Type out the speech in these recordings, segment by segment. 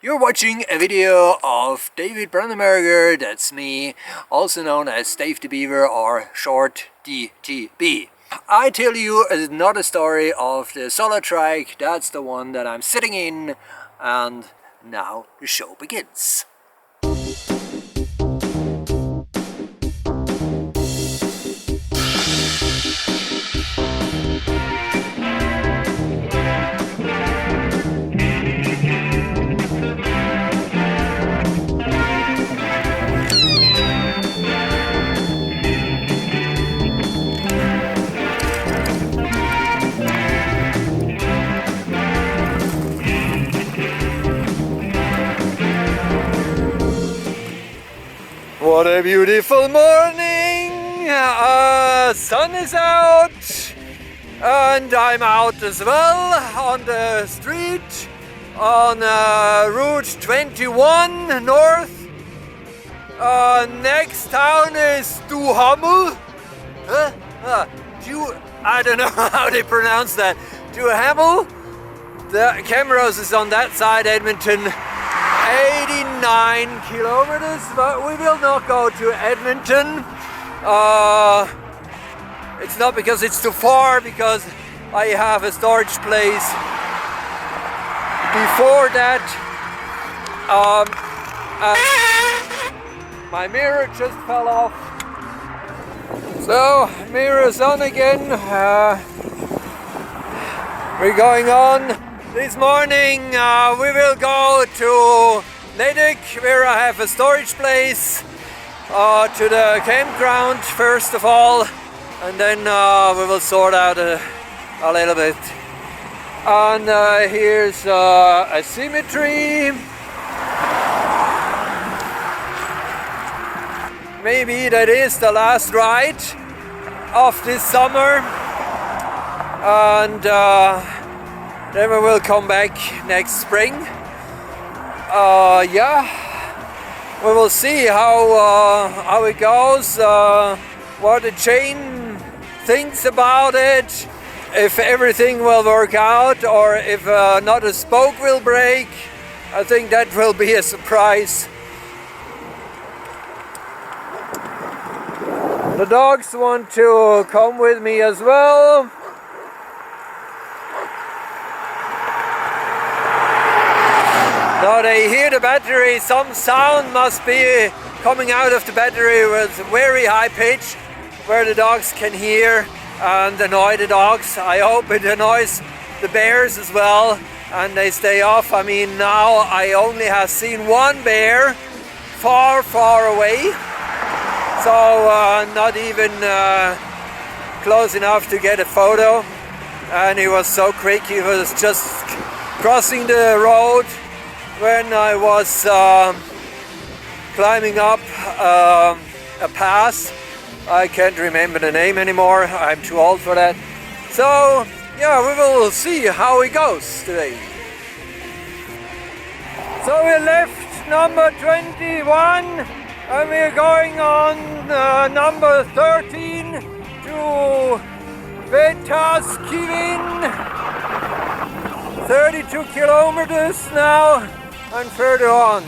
You're watching a video of Davidbrandenberger, that's me, also known as Dave the Beaver or short DTB. I tell you another story of the Solartrike, that's the one that I'm sitting in, and now the show begins. What a beautiful morning! Sun is out and I'm out as well on the street on Route 21 north. Next town is Duhamel. I don't know how they pronounce that. Duhamel. The cameras is on that side, Edmonton. 89 kilometers, but we will not go to Edmonton. It's not because it's too far, because I have a storage place before that. My mirror just fell off, so mirror's on again. We're going on. This morning we will go to Leduc, where I have a storage place, to the campground first of all, and then we will sort out a little bit. And here's a cemetery. Maybe that is the last ride of this summer, and then we will come back next spring. Yeah, we will see how it goes, what the chain thinks about it, if everything will work out, or if not a spoke will break. I think that will be a surprise. The dogs want to come with me as well. Now they hear the battery, some sound must be coming out of the battery with very high pitch, where the dogs can hear and annoy the dogs. I hope it annoys the bears as well and they stay off. I mean, now I only have seen one bear far, far away, so not even close enough to get a photo, and he was so quick, he was just crossing the road when I was climbing up a pass. I can't remember the name anymore, I'm too old for that. So yeah, we will see how it goes today. So we left number 21 and we're going on number 13 to Wetaskiwin. 32 kilometers now and further on.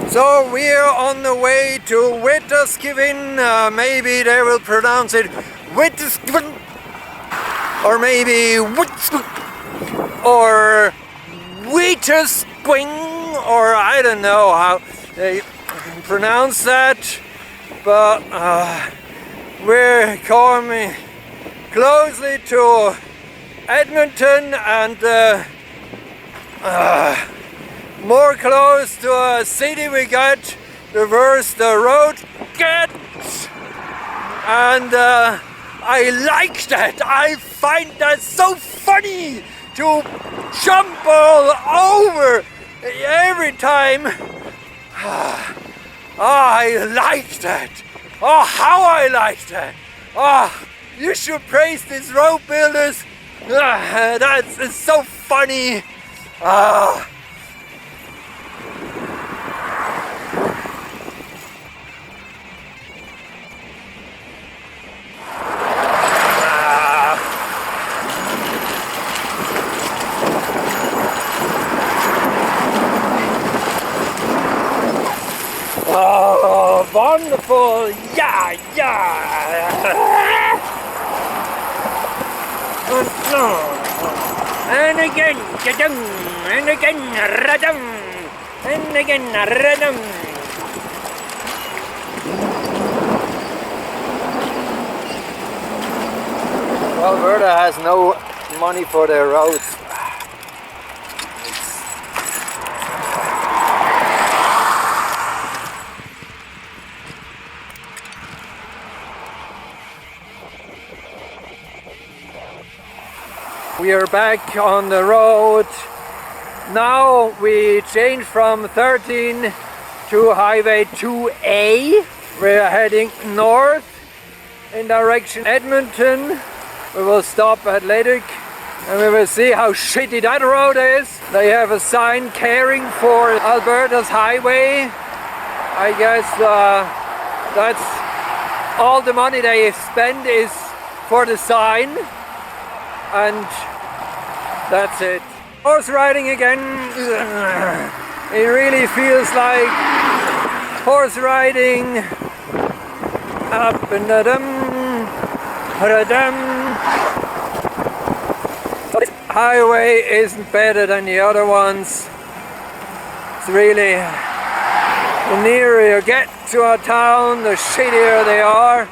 So we're on the way to Wetaskiwin. Maybe they will pronounce it Wetaskiwin, or maybe Wetaskiwin, or Wetaskiwin, or I don't know how they pronounce that. But we're coming closely to Edmonton and more close to a city we get, the worse the road gets. And I like that. I find that so funny to jump all over every time. I like that. Oh, how I like that. Oh, you should praise these road builders. That's so funny. Oh, wonderful! Yeah, yeah! And again, ka-dum, and again, ra-dum, and again, ra-dum. Alberta has no money for their roads. We are back on the road. Now we change from 13 to Highway 2A. We're heading north in direction Edmonton. We will stop at Leduc and we will see how shitty that road is. They have a sign caring for Alberta's highway. I guess that's all the money they spend is for the sign. And that's it. Horse riding again. It really feels like horse riding. Up and da-dum, da-dum. This highway isn't better than the other ones. It's really, the nearer you get to a town, the shittier they are,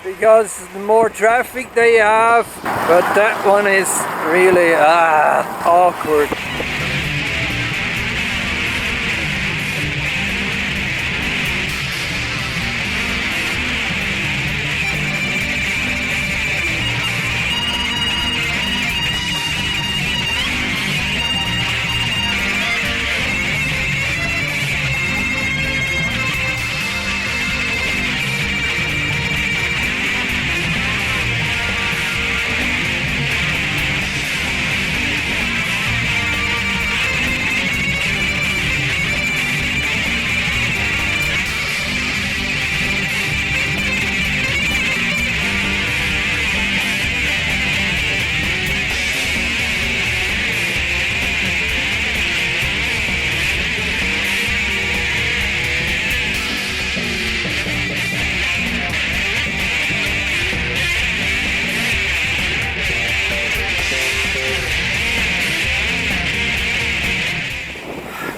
because the more traffic they have. But that one is really awkward.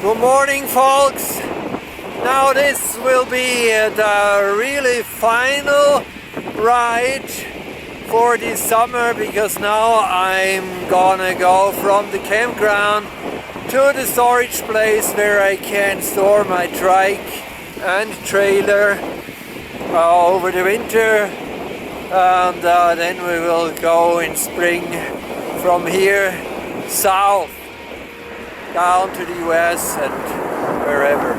Good morning, folks. Now this will be the really final ride for this summer, because now I'm gonna go from the campground to the storage place where I can store my trike and trailer over the winter, and then we will go in spring from here south down to the US and wherever.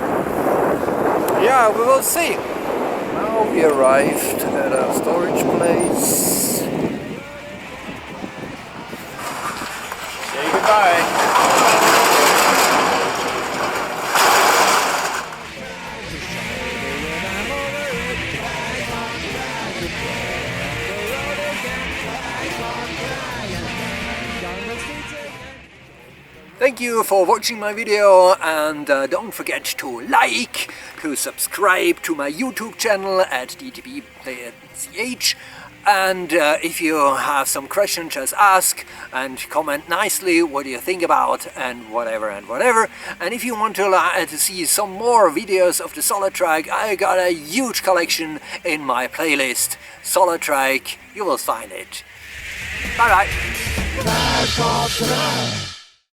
Yeah, we will see. Now we arrived at a storage place. Say goodbye. Thank you for watching my video, and don't forget to like, to subscribe to my YouTube channel at davethebeaver. And if you have some questions, just ask and comment nicely what you think about and whatever. And if you want to see some more videos of the Solartrike, I got a huge collection in my playlist. Solartrike, you will find it. Bye bye.